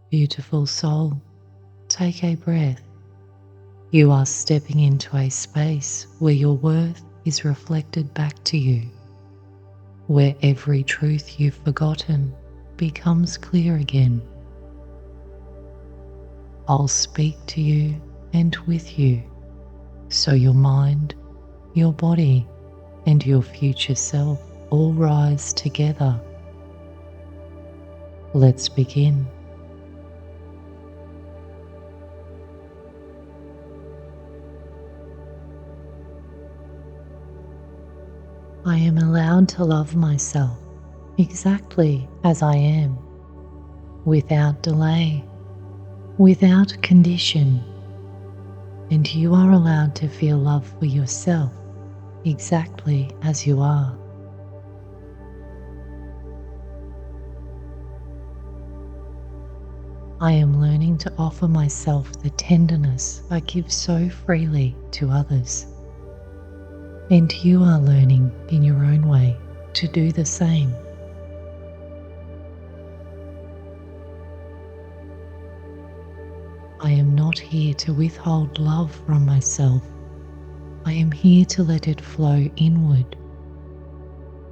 Beautiful soul, take a breath. You are stepping into a space where your worth is reflected back to you, where every truth you've forgotten becomes clear again. I'll speak to you and with you, so your mind, your body, and your future self all rise together. Let's begin. I am allowed to love myself exactly as I am, without delay, without condition, and you are allowed to feel love for yourself exactly as you are. I am learning to offer myself the tenderness I give so freely to others, and you are learning in your own way to do the same. I am not here to withhold love from myself. I am here to let it flow inward.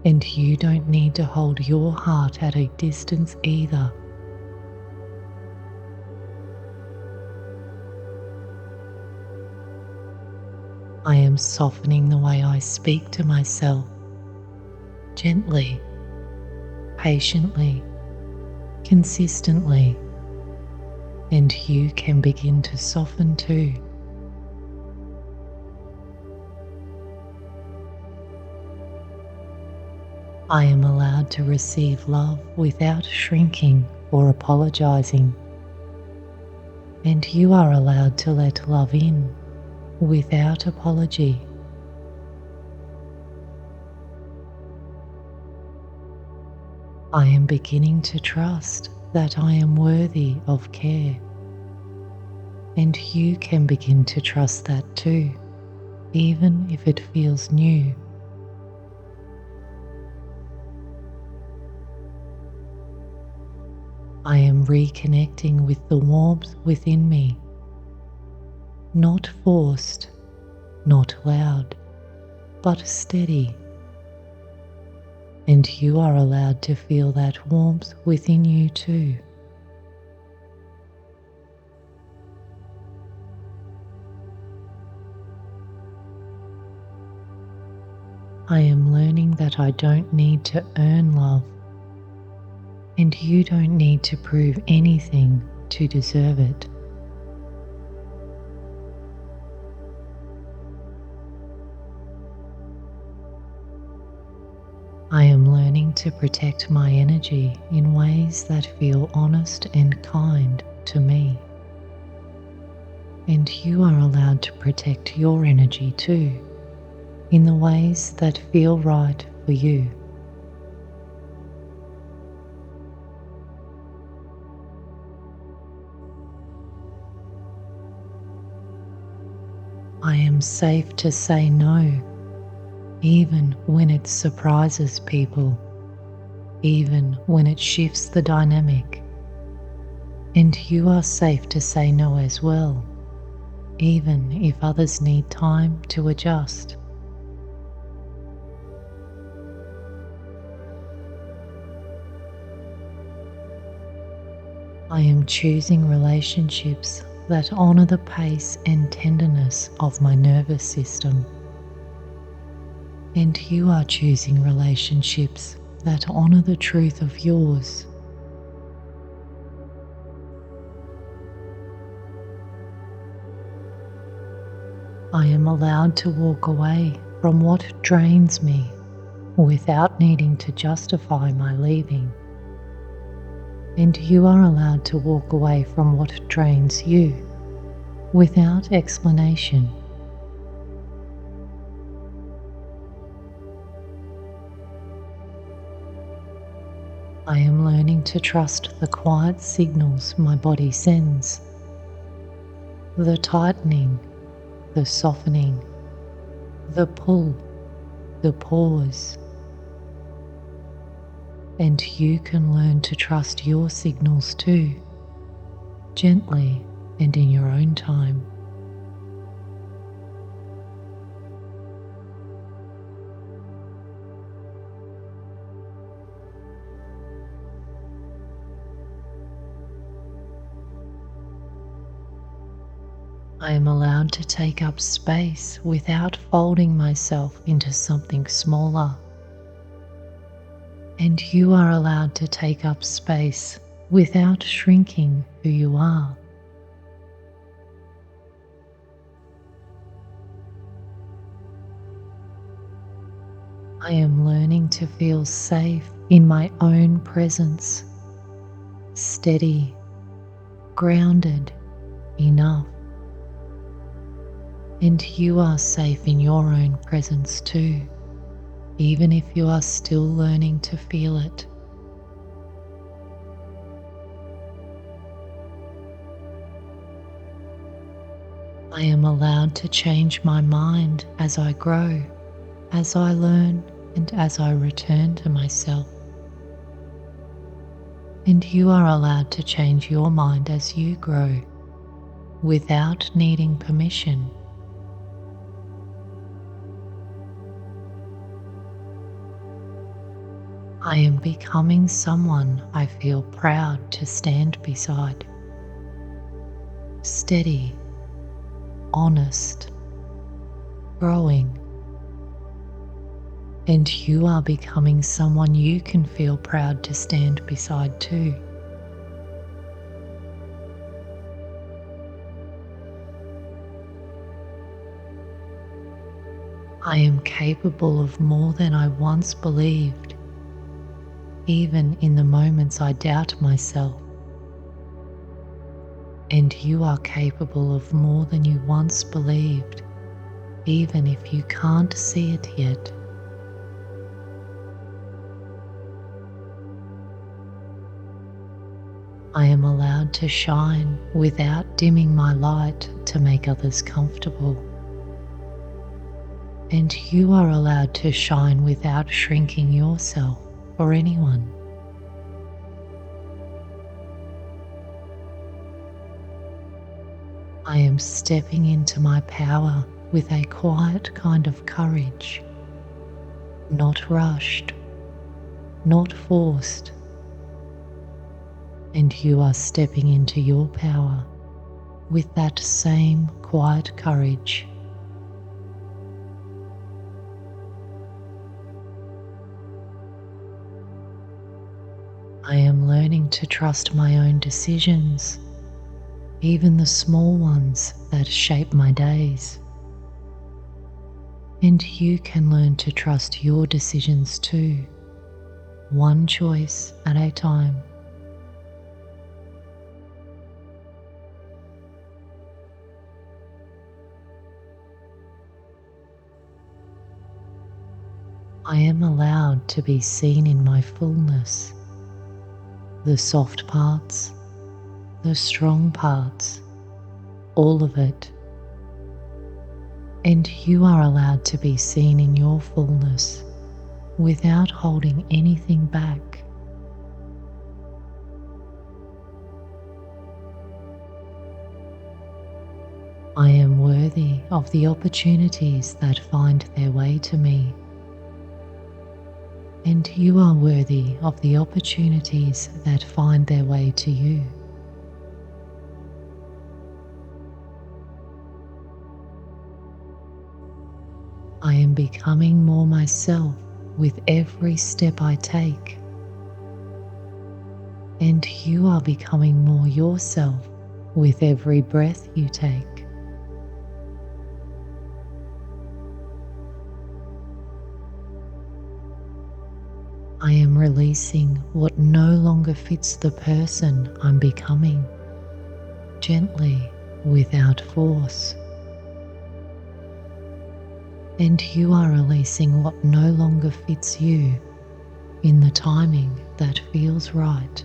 And you don't need to hold your heart at a distance either. I am softening the way I speak to myself, gently, patiently, consistently, and you can begin to soften too. I am allowed to receive love without shrinking or apologizing, and you are allowed to let love in without apology. I am beginning to trust that I am worthy of care, and you can begin to trust that too, even if it feels new. I am reconnecting with the warmth within me, not forced, not loud, but steady. And you are allowed to feel that warmth within you too. I am learning that I don't need to earn love, and you don't need to prove anything to deserve it. I am learning to protect my energy in ways that feel honest and kind to me. And you are allowed to protect your energy too, in the ways that feel right for you. I am safe to say no, even when it surprises people, even when it shifts the dynamic. And you are safe to say no as well, even if others need time to adjust. I am choosing relationships that honor the pace and tenderness of my nervous system. And you are choosing relationships that honor the truth of yours. I am allowed to walk away from what drains me without needing to justify my leaving. And you are allowed to walk away from what drains you without explanation. I am learning to trust the quiet signals my body sends, the tightening, the softening, the pull, the pause. And you can learn to trust your signals too, gently and in your own time. I am allowed to take up space without folding myself into something smaller. And you are allowed to take up space without shrinking who you are. I am learning to feel safe in my own presence, steady, grounded enough. And you are safe in your own presence too, even if you are still learning to feel it. I am allowed to change my mind as I grow, as I learn, and as I return to myself. And you are allowed to change your mind as you grow, without needing permission. I am becoming someone I feel proud to stand beside. Steady, honest, growing. And you are becoming someone you can feel proud to stand beside too. I am capable of more than I once believed, even in the moments I doubt myself. And you are capable of more than you once believed, even if you can't see it yet. I am allowed to shine without dimming my light to make others comfortable. And you are allowed to shine without shrinking yourself or anyone. I am stepping into my power with a quiet kind of courage, not rushed, not forced. And you are stepping into your power with that same quiet courage. I am learning to trust my own decisions, even the small ones that shape my days. And you can learn to trust your decisions too, one choice at a time. I am allowed to be seen in my fullness, the soft parts, the strong parts, all of it. And you are allowed to be seen in your fullness without holding anything back. I am worthy of the opportunities that find their way to me. And you are worthy of the opportunities that find their way to you. I am becoming more myself with every step I take. And you are becoming more yourself with every breath you take. I am releasing what no longer fits the person I'm becoming, gently, without force. And you are releasing what no longer fits you in the timing that feels right.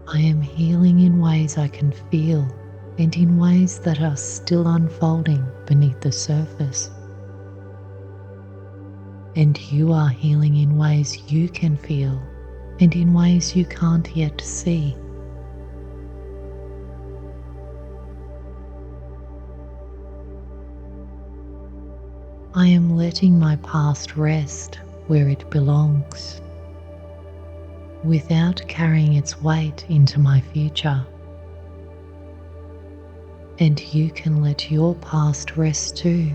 I am healing in ways I can feel and in ways that are still unfolding beneath the surface. and you are healing in ways you can feel and in ways you can't yet see. I am letting my past rest where it belongs, without carrying its weight into my future. And you can let your past rest too,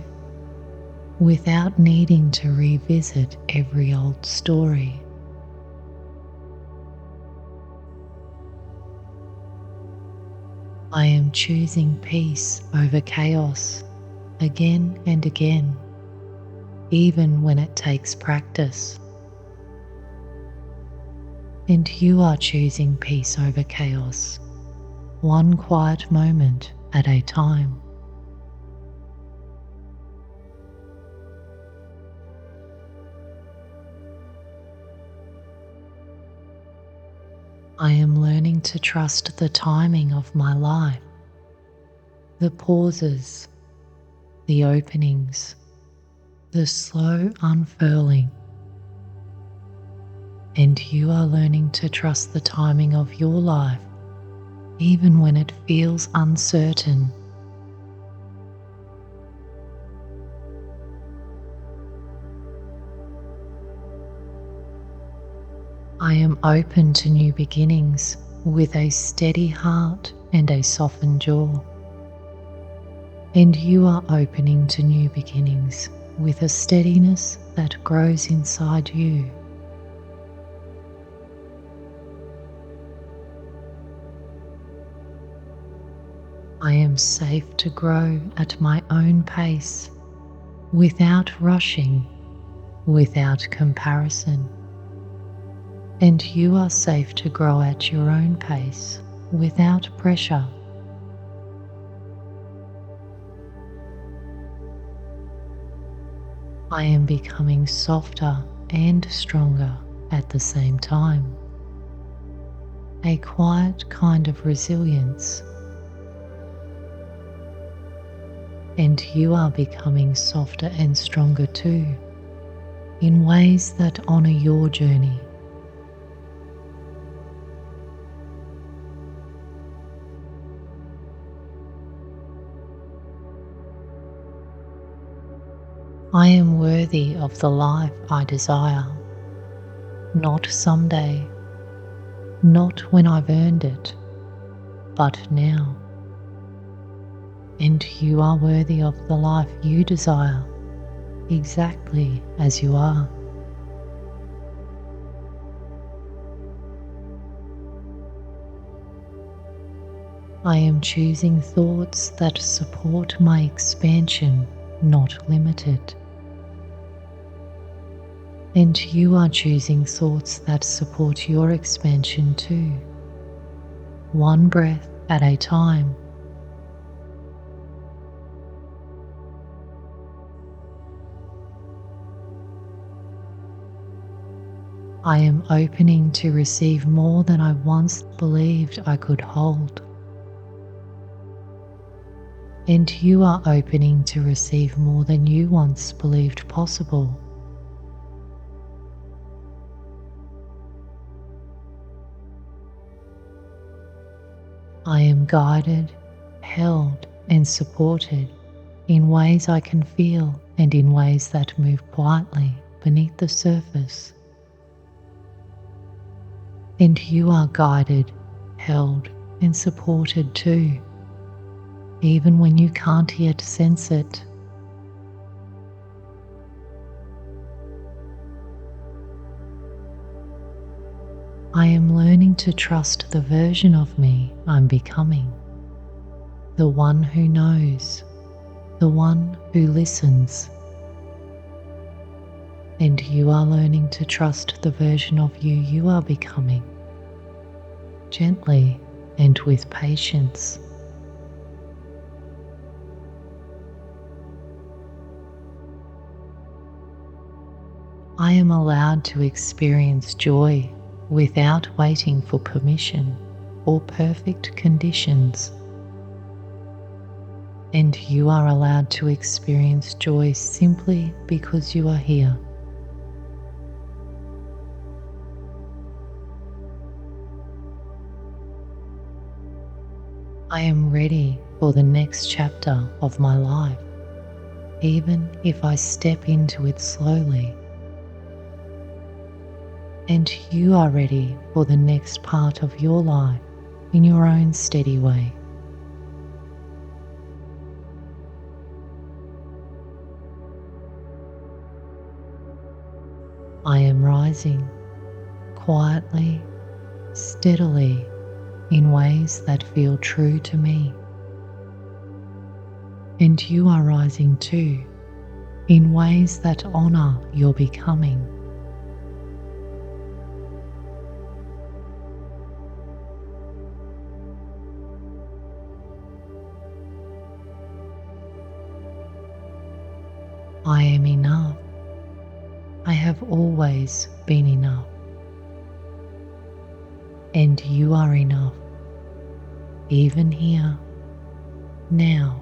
without needing to revisit every old story. I am choosing peace over chaos again and again, even when it takes practice. And you are choosing peace over chaos, one quiet moment at a time. I am learning to trust the timing of my life, the pauses, the openings, the slow unfurling. And you are learning to trust the timing of your life, even when it feels uncertain. I am open to new beginnings with a steady heart and a softened jaw. And you are opening to new beginnings with a steadiness that grows inside you. I am safe to grow at my own pace, without rushing, without comparison. And you are safe to grow at your own pace, without pressure. I am becoming softer and stronger at the same time. A quiet kind of resilience. And you are becoming softer and stronger too, in ways that honor your journey. I am worthy of the life I desire, not someday, not when I've earned it, but now. And you are worthy of the life you desire, exactly as you are. I am choosing thoughts that support my expansion, not limit it. And you are choosing thoughts that support your expansion too, one breath at a time. I am opening to receive more than I once believed I could hold. And you are opening to receive more than you once believed possible. I am guided, held, and supported in ways I can feel and in ways that move quietly beneath the surface. And you are guided, held, and supported too, even when you can't yet sense it. I am learning to trust the version of me I'm becoming, the one who knows, the one who listens. And you are learning to trust the version of you are becoming, gently and with patience. I am allowed to experience joy without waiting for permission or perfect conditions. And you are allowed to experience joy simply because you are here, I am ready for the next chapter of my life, even if I step into it slowly. And you are ready for the next part of your life in your own steady way. I am rising quietly, steadily, in ways that feel true to me. And you are rising too, in ways that honor your becoming. I am enough. I have always been enough. And you are enough, even here, now.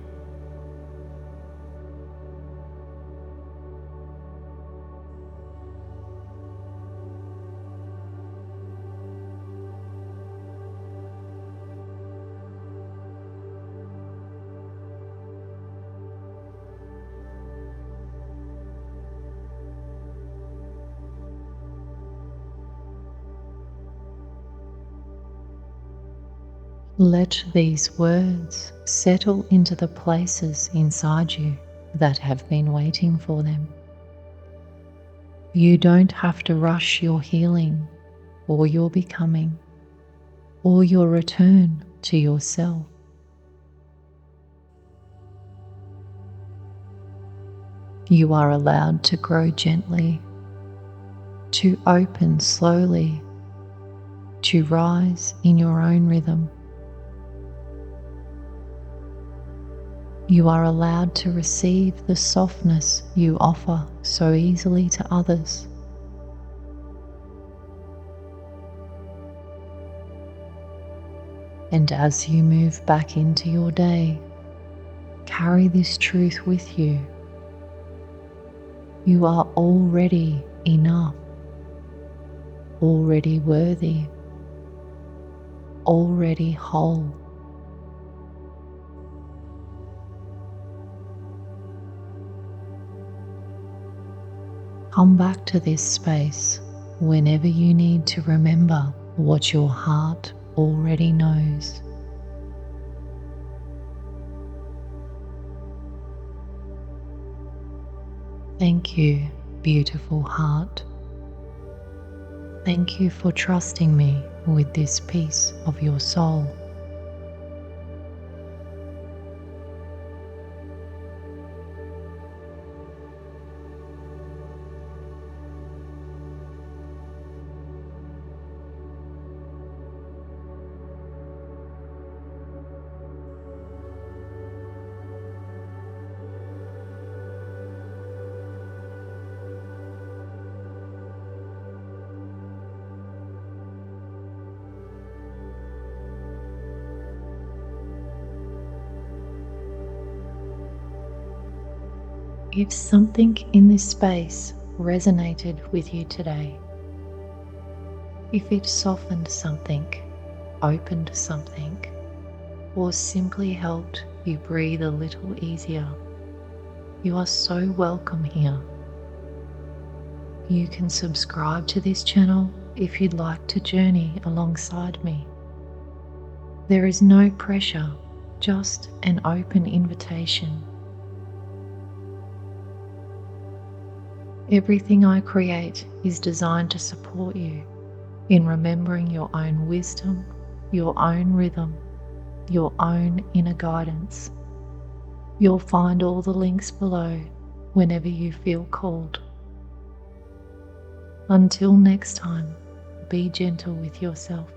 Let these words settle into the places inside you that have been waiting for them. You don't have to rush your healing or your becoming or your return to yourself. You are allowed to grow gently, to open slowly, to rise in your own rhythm. You are allowed to receive the softness you offer so easily to others. And as you move back into your day, carry this truth with you. You are already enough, already worthy, already whole. Come back to this space whenever you need to remember what your heart already knows. Thank you, beautiful heart. Thank you for trusting me with this piece of your soul. If something in this space resonated with you today, if it softened something, opened something, or simply helped you breathe a little easier, you are so welcome here. You can subscribe to this channel if you'd like to journey alongside me. There is no pressure, just an open invitation. Everything I create is designed to support you in remembering your own wisdom, your own rhythm, your own inner guidance. You'll find all the links below whenever you feel called. Until next time, be gentle with yourself.